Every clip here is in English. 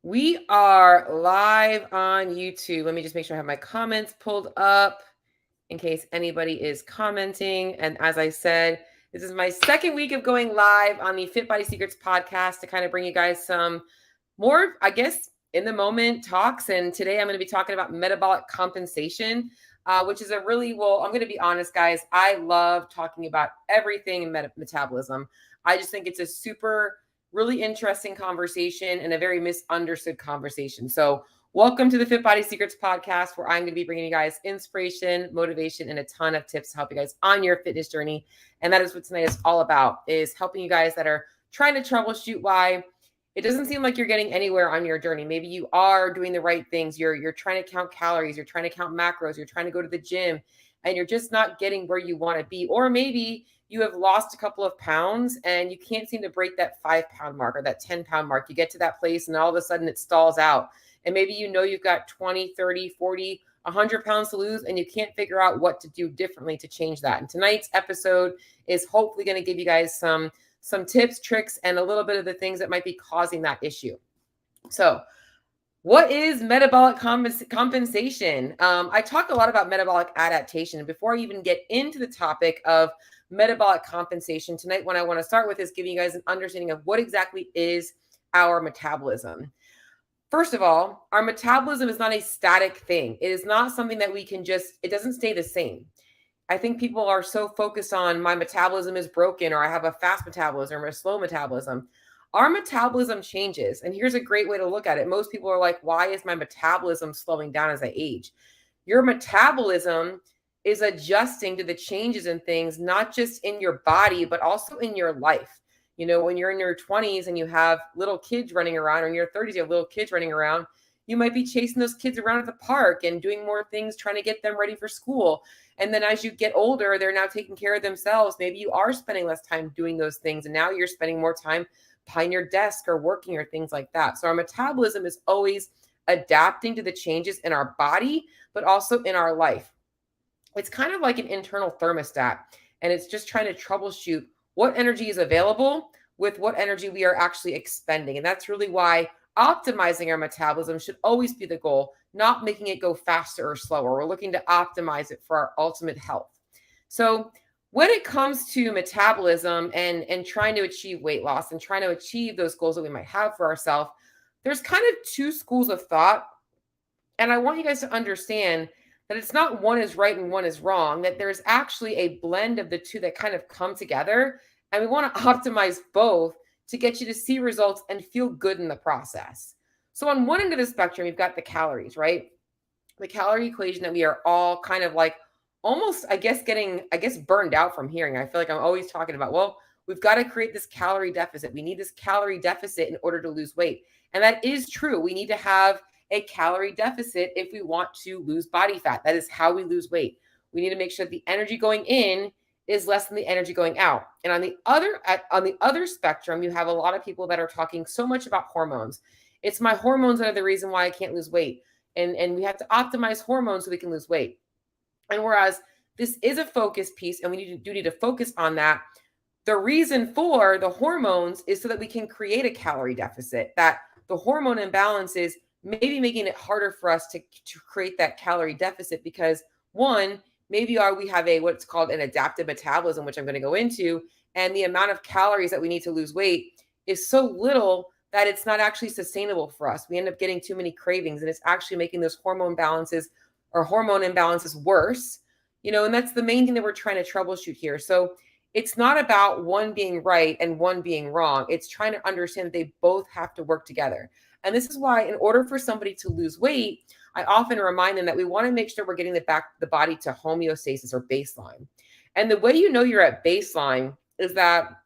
We are live on YouTube. Let me just make sure I have my comments pulled up in case anybody is commenting. And as I said, this is my second week of going live on the Fit Body Secrets podcast to kind of bring you guys some more, I guess, in the moment talks. And today I'm going to be talking about metabolic compensation, which is I'm going to be honest, guys. I love talking about everything in metabolism. I just think it's a really interesting conversation and a very misunderstood conversation. So welcome to the Fit Body Secrets podcast, where I'm going to be bringing you guys inspiration, motivation, and a ton of tips to help you guys on your fitness journey. And that is what tonight is all about, is helping you guys that are trying to troubleshoot why it doesn't seem like you're getting anywhere on your journey. Maybe you are doing the right things. You're trying to count calories. You're trying to count macros. You're trying to go to the gym, and you're just not getting where you want to be. Or maybe you have lost a couple of pounds and you can't seem to break that 5-pound mark or that 10-pound mark. You get to that place and all of a sudden it stalls out. And maybe you've got 20, 30, 40, 100 pounds to lose, and you can't figure out what to do differently to change that. And tonight's episode is hopefully going to give you guys some tips, tricks, and a little bit of the things that might be causing that issue. So what is metabolic compensation? I talk a lot about metabolic adaptation. Before I even get into the topic of metabolic compensation tonight, what I want to start with is giving you guys an understanding of what exactly is our metabolism. First of all, our metabolism is not a static thing. It is not something that we can it doesn't stay the same. I think people are so focused on my metabolism is broken, or I have a fast metabolism or a slow metabolism. Our metabolism changes. And here's a great way to look at it. Most people are like, why is my metabolism slowing down as I age? Your metabolism is adjusting to the changes in things, not just in your body, but also in your life. You know, when you're in your 20s and you have little kids running around, or in your 30s, you have little kids running around, you might be chasing those kids around at the park and doing more things, trying to get them ready for school. And then as you get older, they're now taking care of themselves. Maybe you are spending less time doing those things, and now you're spending more time behind your desk or working or things like that. So our metabolism is always adapting to the changes in our body, but also in our life. It's kind of like an internal thermostat, and it's just trying to troubleshoot what energy is available with what energy we are actually expending. And that's really why optimizing our metabolism should always be the goal, not making it go faster or slower. We're looking to optimize it for our ultimate health. So when it comes to metabolism and trying to achieve weight loss and trying to achieve those goals that we might have for ourselves, there's kind of two schools of thought. And I want you guys to understand that it's not one is right and one is wrong, that there's actually a blend of the two that kind of come together. And we want to optimize both to get you to see results and feel good in the process. So on one end of the spectrum, you've got the calories, right? The calorie equation that we are all kind of like almost, getting burned out from hearing. I feel like I'm always talking about, well, we've got to create this calorie deficit. We need this calorie deficit in order to lose weight. And that is true. We need to have a calorie deficit if we want to lose body fat. That is how we lose weight. We need to make sure that the energy going in is less than the energy going out. And on the other spectrum, you have a lot of people that are talking so much about hormones. It's my hormones that are the reason why I can't lose weight. And we have to optimize hormones so we can lose weight. And whereas this is a focus piece, and we need to focus on that, the reason for the hormones is so that we can create a calorie deficit, that the hormone imbalance is maybe making it harder for us to create that calorie deficit because, one, maybe we have what's called an adaptive metabolism, which I'm going to go into, and the amount of calories that we need to lose weight is so little that it's not actually sustainable for us. We end up getting too many cravings, and it's actually making those hormone imbalances worse, and that's the main thing that we're trying to troubleshoot here. So it's not about one being right and one being wrong. It's trying to understand that they both have to work together. And this is why, in order for somebody to lose weight, I often remind them that we want to make sure we're getting the body to homeostasis or baseline. And the way you know you're at baseline is that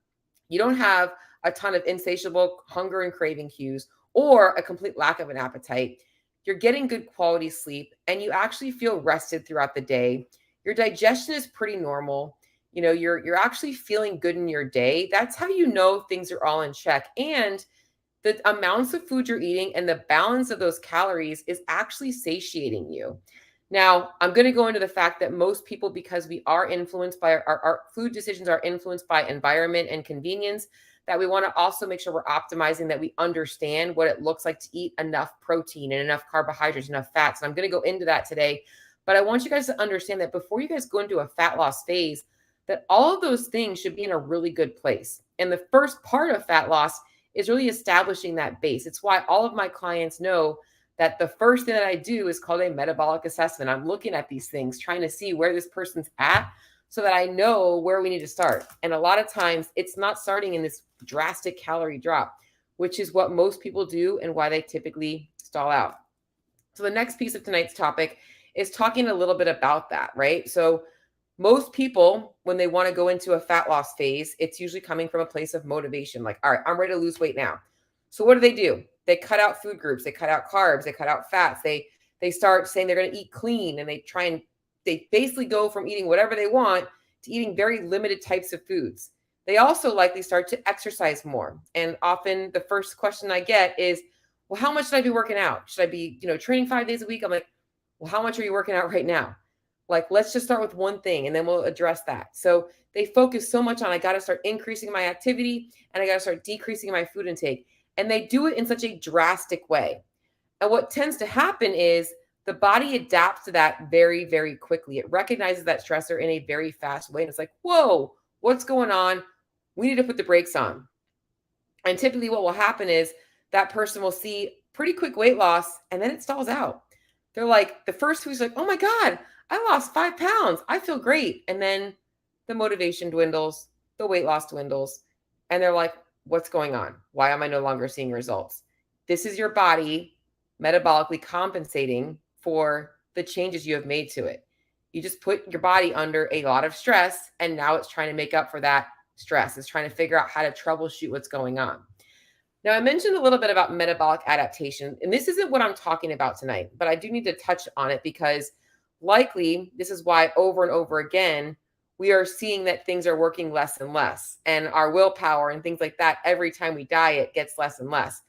you don't have a ton of insatiable hunger and craving cues or a complete lack of an appetite. You're getting good quality sleep, and you actually feel rested throughout the day. Your digestion is pretty normal. You're actually feeling good in your day. That's how you know things are all in check. And the amounts of food you're eating and the balance of those calories is actually satiating you. Now, I'm going to go into the fact that most people, because we are influenced by our food decisions are influenced by environment and convenience, that we want to also make sure we're optimizing, that we understand what it looks like to eat enough protein and enough carbohydrates, enough fats. And I'm going to go into that today. But I want you guys to understand that before you guys go into a fat loss phase, that all of those things should be in a really good place. And the first part of fat loss is really establishing that base. It's why all of my clients know that the first thing that I do is called a metabolic assessment. I'm looking at these things, trying to see where this person's at so that I know where we need to start. And a lot of times it's not starting in this drastic calorie drop, which is what most people do and why they typically stall out. So the next piece of tonight's topic is talking a little bit about that, right? So most people, when they want to go into a fat loss phase, it's usually coming from a place of motivation. Like, all right, I'm ready to lose weight now. So what do? They cut out food groups, they cut out carbs, they cut out fats, they start saying they're going to eat clean, and they basically go from eating whatever they want to eating very limited types of foods. They also likely start to exercise more. And often the first question I get is, well, how much should I be working out? Should I be, training 5 days a week? I'm like, well, how much are you working out right now? Like, let's just start with one thing and then we'll address that. So they focus so much on, I got to start increasing my activity and I got to start decreasing my food intake. And they do it in such a drastic way. And what tends to happen is the body adapts to that very, very quickly. It recognizes that stressor in a very fast way. And it's like, whoa, what's going on? We need to put the brakes on. And typically what will happen is that person will see pretty quick weight loss and then it stalls out. They're like, the first week's like, oh my God, I lost 5 pounds. I feel great. And then the motivation dwindles, the weight loss dwindles. And they're like, what's going on? Why am I no longer seeing results? This is your body metabolically compensating for the changes you have made to it. You just put your body under a lot of stress, and now it's trying to make up for that stress. It's trying to figure out how to troubleshoot what's going on. Now, I mentioned a little bit about metabolic adaptation, and this isn't what I'm talking about tonight, but I do need to touch on it because likely this is why over and over again, we are seeing that things are working less and less, and our willpower and things like that every time we diet gets less and less.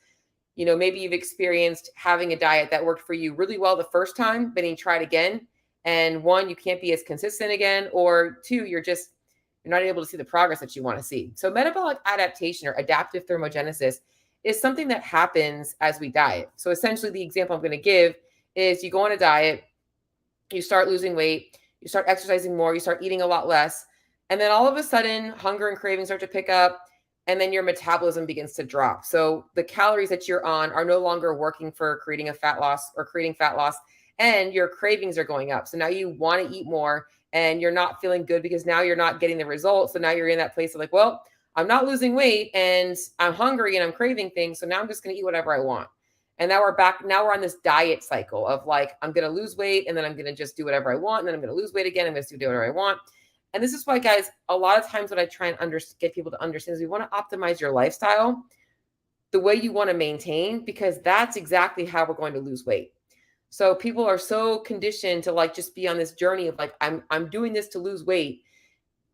Maybe you've experienced having a diet that worked for you really well the first time, but then you try it again. And one, you can't be as consistent again, or two, you're not able to see the progress that you want to see. So metabolic adaptation or adaptive thermogenesis is something that happens as we diet. So essentially the example I'm going to give is you go on a diet, you start losing weight, you start exercising more, you start eating a lot less, and then all of a sudden hunger and cravings start to pick up, and then your metabolism begins to drop. So the calories that you're on are no longer working for creating fat loss, and your cravings are going up. So now you want to eat more and you're not feeling good because now you're not getting the results. So now you're in that place of like, well, I'm not losing weight and I'm hungry and I'm craving things. So now I'm just going to eat whatever I want. And now we're back. Now we're on this diet cycle of like, I'm going to lose weight and then I'm going to just do whatever I want. And then I'm going to lose weight again. I'm going to do whatever I want. And this is why, guys, a lot of times what I try and get people to understand is we want to optimize your lifestyle the way you want to maintain, because that's exactly how we're going to lose weight. So people are so conditioned to like just be on this journey of like, I'm doing this to lose weight.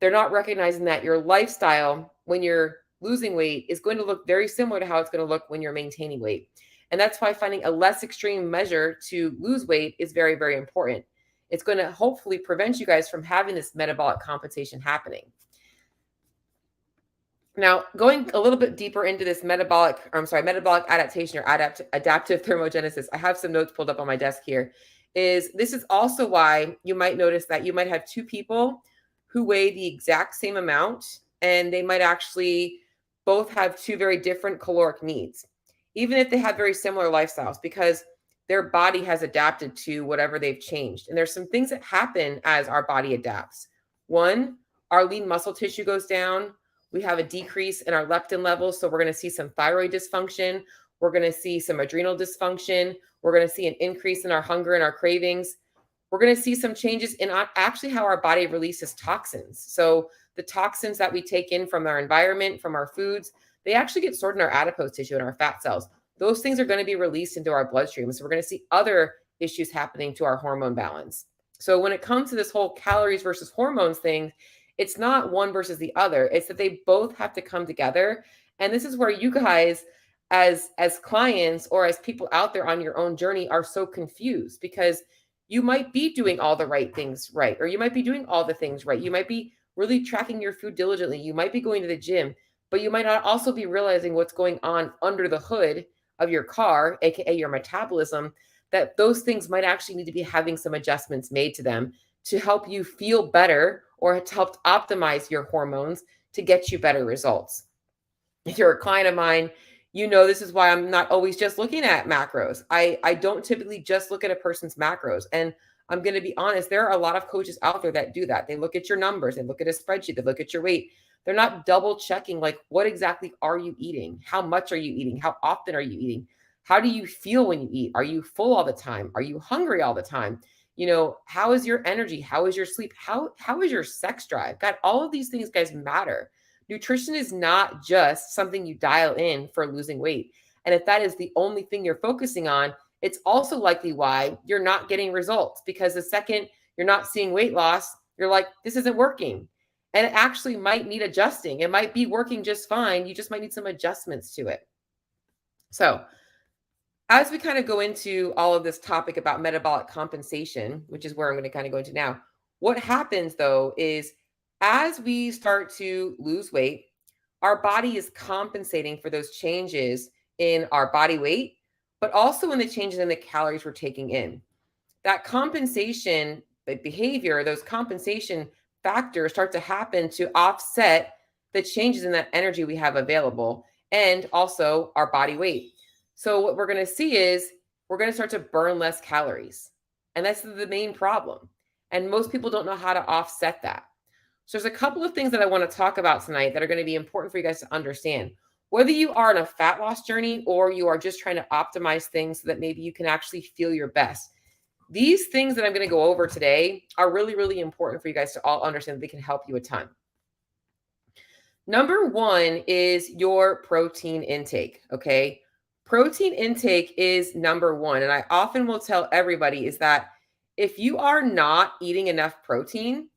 They're not recognizing that your lifestyle when you're losing weight is going to look very similar to how it's going to look when you're maintaining weight. And that's why finding a less extreme measure to lose weight is very, very important. It's going to hopefully prevent you guys from having this metabolic compensation happening. Now, going a little bit deeper into this metabolic adaptation or adaptive thermogenesis, I have some notes pulled up on my desk here. This is also why you might notice that you might have two people who weigh the exact same amount, and they might actually both have two very different caloric needs, even if they have very similar lifestyles, because their body has adapted to whatever they've changed. And there's some things that happen as our body adapts. One, our lean muscle tissue goes down. We have a decrease in our leptin levels. So we're going to see some thyroid dysfunction. We're going to see some adrenal dysfunction. We're going to see an increase in our hunger and our cravings. We're going to see some changes in actually how our body releases toxins. So the toxins that we take in from our environment, from our foods, they actually get stored in our adipose tissue and our fat cells. Those things are going to be released into our bloodstream. So we're going to see other issues happening to our hormone balance. So when it comes to this whole calories versus hormones thing, it's not one versus the other. It's that they both have to come together. And this is where you guys as clients or as people out there on your own journey are so confused, because you might be doing all the right things right, or you might be doing all the things right. You might be really tracking your food diligently. You might be going to the gym, but you might not also be realizing what's going on under the hood of your car, aka your metabolism, that those things might actually need to be having some adjustments made to them to help you feel better or to help optimize your hormones to get you better results. If you're a client of mine, you know this is why I'm not always just looking at macros. I don't typically just look at a person's macros. And I'm going to be honest, there are a lot of coaches out there that do that. They look at your numbers, they look at a spreadsheet, they look at your weight. They're not double checking, like, what exactly are you eating? How much are you eating? How often are you eating? How do you feel when you eat? Are you full all the time? Are you hungry all the time? How is your energy? How is your sleep? How is your sex drive? God, all of these things, guys, matter. Nutrition is not just something you dial in for losing weight. And if that is the only thing you're focusing on, it's also likely why you're not getting results, because the second you're not seeing weight loss, you're like, this isn't working. And it actually might need adjusting. It might be working just fine. You just might need some adjustments to it. So, as we kind of go into all of this topic about metabolic compensation, which is where I'm going to kind of go into now, what happens though is as we start to lose weight, our body is compensating for those changes in our body weight, but also in the changes in the calories we're taking in. That compensation behavior, those compensation factors start to happen to offset the changes in that energy we have available and also our body weight. So what we're going to see is we're going to start to burn less calories. And that's the main problem. And most people don't know how to offset that. So there's a couple of things that I want to talk about tonight that are going to be important for you guys to understand. Whether you are on a fat loss journey or you are just trying to optimize things so that maybe you can actually feel your best. These things that I'm going to go over today are really, really important for you guys to all understand. They can help you a ton. Number one is your protein intake, okay? Protein intake is number one. And I often will tell everybody is that if you are not eating enough protein,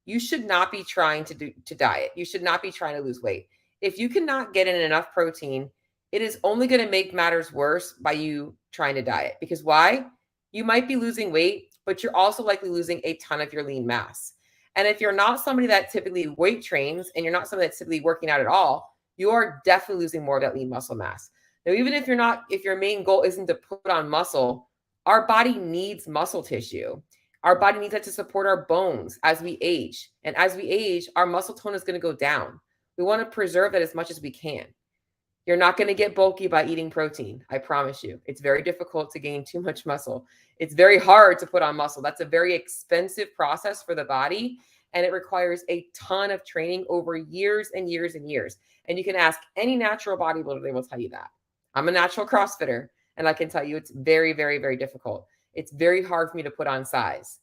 you should not be trying to diet. You should not be trying to lose weight. If you cannot get in enough protein, it is only going to make matters worse by you trying to diet. Because why? You might be losing weight, but you're also likely losing a ton of your lean mass. And if you're not somebody that typically weight trains and you're not somebody that's typically working out at all, you are definitely losing more of that lean muscle mass. Now, even if your main goal isn't to put on muscle, our body needs muscle tissue. Our body needs that to support our bones as we age. And as we age, our muscle tone is going to go down. We want to preserve that as much as we can. You're not going to get bulky by eating protein. I promise you. It's very difficult to gain too much muscle. It's very hard to put on muscle. That's a very expensive process for the body. And it requires a ton of training over years and years and years. And you can ask any natural bodybuilder, they will tell you that. I'm a natural CrossFitter, and I can tell you it's very, very, very difficult. It's very hard for me to put on size.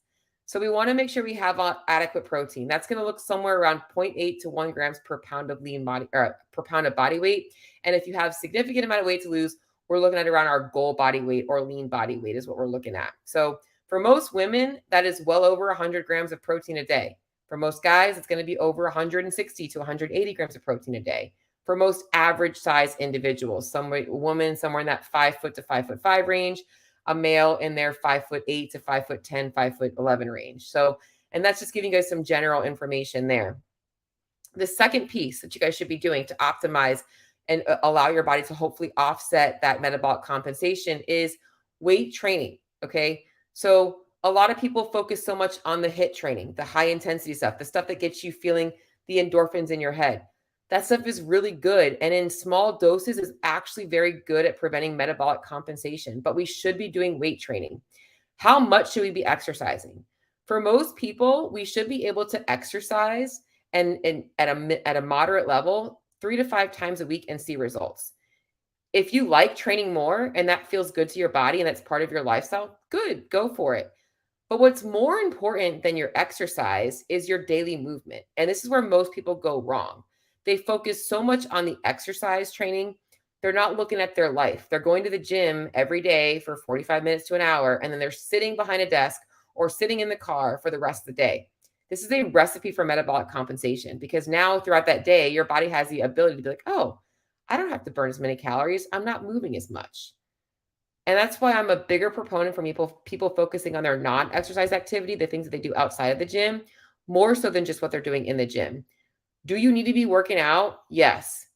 So we want to make sure we have adequate protein. That's going to look somewhere around 0.8 to 1 grams per pound of lean body or per pound of body weight. And if you have significant amount of weight to lose, we're looking at around our goal body weight or lean body weight is what we're looking at. So for most women, that is well over 100 grams of protein a day. For most guys, it's going to be over 160 to 180 grams of protein a day. For most average size individuals, women somewhere in that 5 foot to 5'5" range, a male in their 5'8" to 5'10", 5'11" range. So, and that's just giving you guys some general information there. The second piece that you guys should be doing to optimize and allow your body to hopefully offset that metabolic compensation is weight training. Okay. So a lot of people focus so much on the HIIT training, the high intensity stuff, the stuff that gets you feeling the endorphins in your head. That stuff is really good. And in small doses is actually very good at preventing metabolic compensation, but we should be doing weight training. How much should we be exercising? For most people, we should be able to exercise and at a moderate level 3 to 5 times a week and see results. If you like training more and that feels good to your body and that's part of your lifestyle, good, go for it. But what's more important than your exercise is your daily movement. And this is where most people go wrong. They focus so much on the exercise training. They're not looking at their life. They're going to the gym every day for 45 minutes to an hour, and then they're sitting behind a desk or sitting in the car for the rest of the day. This is a recipe for metabolic compensation because now throughout that day, your body has the ability to be like, oh, I don't have to burn as many calories. I'm not moving as much. And that's why I'm a bigger proponent for people focusing on their non-exercise activity, the things that they do outside of the gym, more so than just what they're doing in the gym. Do you need to be working out? Yes.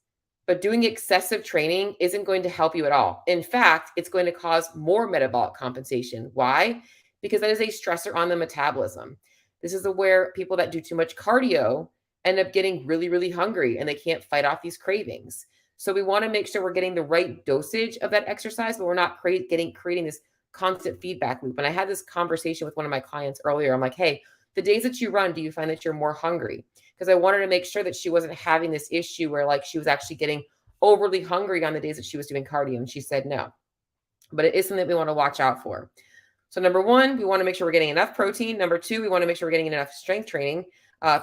But doing excessive training isn't going to help you at all. In fact, it's going to cause more metabolic compensation. Why? Because that is a stressor on the metabolism. This is where people that do too much cardio end up getting really, really hungry and they can't fight off these cravings. So we want to make sure we're getting the right dosage of that exercise, but we're not creating this constant feedback loop. And I had this conversation with one of my clients earlier. I'm like, hey, the days that you run, do you find that you're more hungry? Because I wanted to make sure that she wasn't having this issue where like she was actually getting overly hungry on the days that she was doing cardio. And she said no. But it is something that we want to watch out for. So number one, we want to make sure we're getting enough protein. Number two, we want to make sure we're getting enough strength training.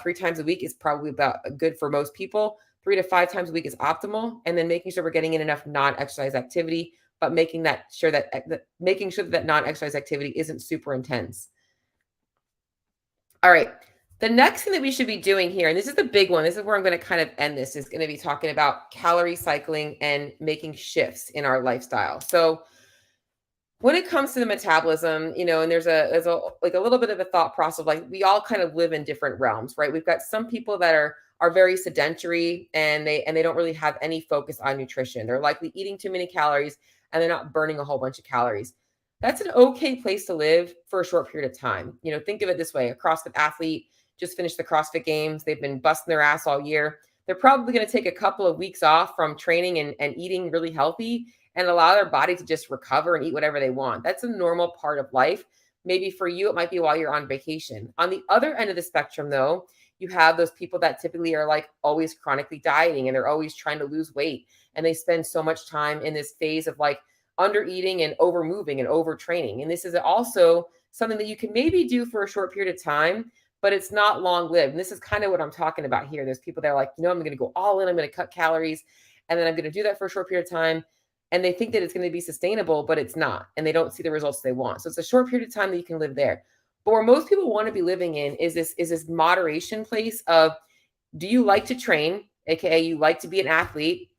3 times a week is probably about good for most people. 3 to 5 times a week is optimal. And then making sure we're getting in enough non-exercise activity, but making sure that non-exercise activity isn't super intense. All right. The next thing that we should be doing here, and this is the big one, this is where I'm going to kind of end this, is going to be talking about calorie cycling and making shifts in our lifestyle. So when it comes to the metabolism, and there's a like a little bit of a thought process of like we all kind of live in different realms, right? We've got some people that are very sedentary and they don't really have any focus on nutrition. They're likely eating too many calories and they're not burning a whole bunch of calories. That's an okay place to live for a short period of time. Think of it this way: a CrossFit athlete just finished the CrossFit Games. They've been busting their ass all year. They're probably going to take a couple of weeks off from training and eating really healthy and allow their body to just recover and eat whatever they want. That's a normal part of life. Maybe for you, it might be while you're on vacation. On the other end of the spectrum, though, you have those people that typically are like always chronically dieting and they're always trying to lose weight. And they spend so much time in this phase of like under eating and over moving and overtraining. And this is also something that you can maybe do for a short period of time, but it's not long lived. And this is kind of what I'm talking about here. There's people that are like, I'm going to go all in, I'm going to cut calories, and then I'm going to do that for a short period of time. And they think that it's going to be sustainable, but it's not. And they don't see the results they want. So it's a short period of time that you can live there. But where most people want to be living in is this moderation place of, do you like to train? AKA you like to be an athlete.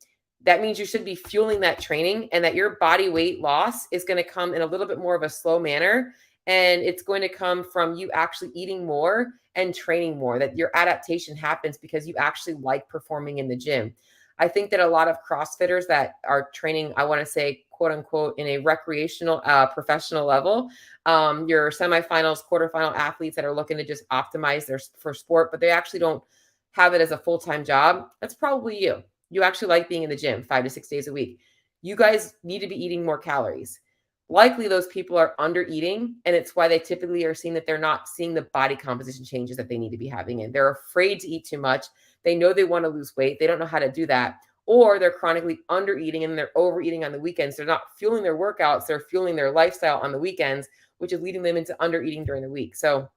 That means you should be fueling that training, and that your body weight loss is going to come in a little bit more of a slow manner. And it's going to come from you actually eating more and training more, that your adaptation happens because you actually like performing in the gym. I think that a lot of CrossFitters that are training, I want to say, quote unquote, in a recreational, professional level, your semifinals, quarterfinal athletes that are looking to just optimize for sport, but they actually don't have it as a full-time job. That's probably you. You actually like being in the gym 5 to 6 days a week. You guys need to be eating more calories. Likely those people are under eating, and it's why they typically are seeing that they're not seeing the body composition changes that they need to be having in. They're afraid to eat too much. They know they want to lose weight. They don't know how to do that. Or they're chronically under eating and they're overeating on the weekends. They're not fueling their workouts. They're fueling their lifestyle on the weekends, which is leading them into under eating during the week. So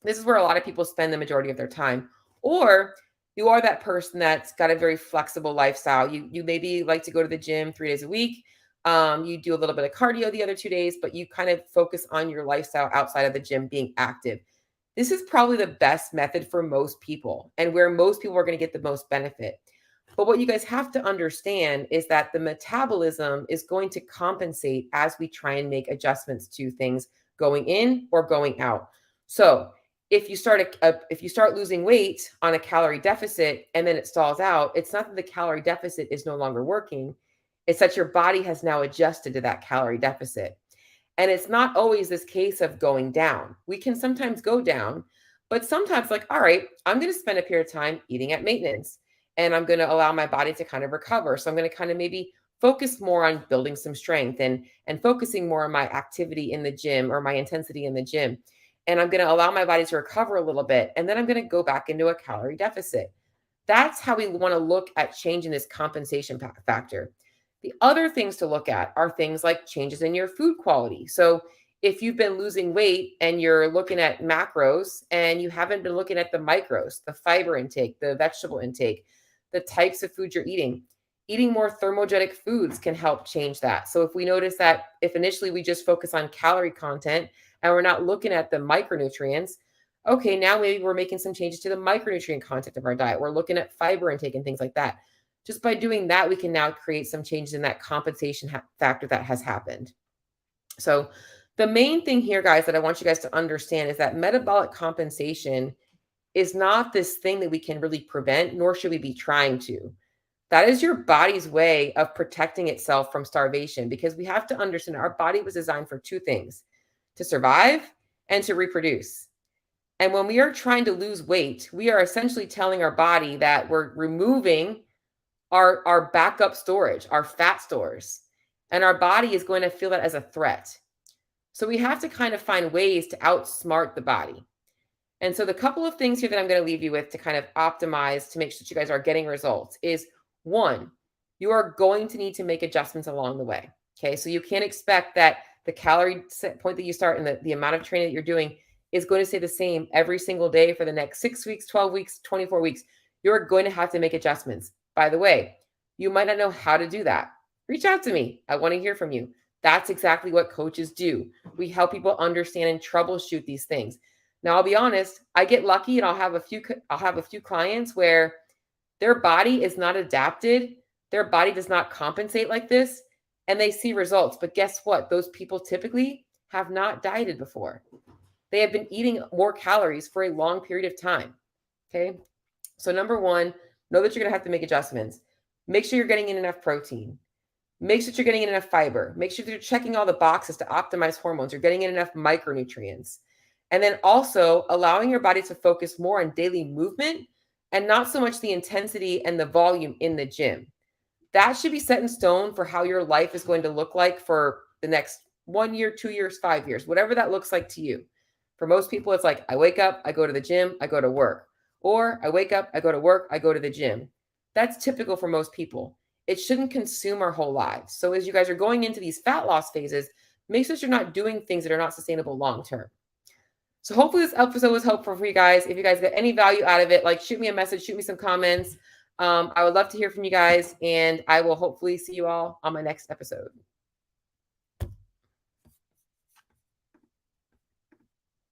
this is where a lot of people spend the majority of their time. Or you are that person that's got a very flexible lifestyle. You maybe like to go to the gym 3 days a week. You do a little bit of cardio the other 2 days, but you kind of focus on your lifestyle outside of the gym being active. This is probably the best method for most people and where most people are going to get the most benefit. But what you guys have to understand is that the metabolism is going to compensate as we try and make adjustments to things going in or going out. So if you start losing weight on a calorie deficit and then it stalls out, it's not that the calorie deficit is no longer working. It's that your body has now adjusted to that calorie deficit. And it's not always this case of going down. We can sometimes go down, but sometimes like, all right, I'm going to spend a period of time eating at maintenance and I'm going to allow my body to kind of recover. So I'm going to kind of maybe focus more on building some strength and focusing more on my activity in the gym or my intensity in the gym. And I'm going to allow my body to recover a little bit. And then I'm going to go back into a calorie deficit. That's how we want to look at changing this compensation factor. The other things to look at are things like changes in your food quality. So if you've been losing weight and you're looking at macros and you haven't been looking at the micros, the fiber intake, the vegetable intake, the types of food you're eating more thermogenic foods can help change that. So if we notice that if initially we just focus on calorie content and we're not looking at the micronutrients, okay, now maybe we're making some changes to the micronutrient content of our diet. We're looking at fiber intake and things like that. Just by doing that, we can now create some changes in that compensation factor that has happened. So the main thing here, guys, that I want you guys to understand is that metabolic compensation is not this thing that we can really prevent, nor should we be trying to. That is your body's way of protecting itself from starvation, because we have to understand our body was designed for two things: to survive and to reproduce. And when we are trying to lose weight, we are essentially telling our body that we're removing our backup storage, our fat stores. And our body is going to feel that as a threat. So we have to kind of find ways to outsmart the body. And so the couple of things here that I'm going to leave you with to kind of optimize to make sure that you guys are getting results is: one, you are going to need to make adjustments along the way. Okay. So you can't expect that the calorie set point that you start and the amount of training that you're doing is going to stay the same every single day for the next 6 weeks, 12 weeks, 24 weeks. You're going to have to make adjustments. By the way, you might not know how to do that. Reach out to me. I want to hear from you. That's exactly what coaches do. We help people understand and troubleshoot these things. Now, I'll be honest, I get lucky and I'll have a few clients where their body is not adapted. Their body does not compensate like this, and they see results. But guess what? Those people typically have not dieted before. They have been eating more calories for a long period of time. Okay. So number one, know that you're going to have to make adjustments. Make sure you're getting in enough protein. Make sure that you're getting in enough fiber. Make sure that you're checking all the boxes to optimize hormones. You're getting in enough micronutrients. And then also allowing your body to focus more on daily movement and not so much the intensity and the volume in the gym. That should be set in stone for how your life is going to look like for the next 1 year, 2 years, 5 years, whatever that looks like to you. For most people, it's like, I wake up, I go to the gym, I go to work. Or I wake up, I go to work, I go to the gym. That's typical for most people. It shouldn't consume our whole lives. So as you guys are going into these fat loss phases, make sure that you're not doing things that are not sustainable long term. So hopefully this episode was helpful for you guys. If you guys get any value out of it, like shoot me a message, shoot me some comments. I would love to hear from you guys, and I will hopefully see you all on my next episode.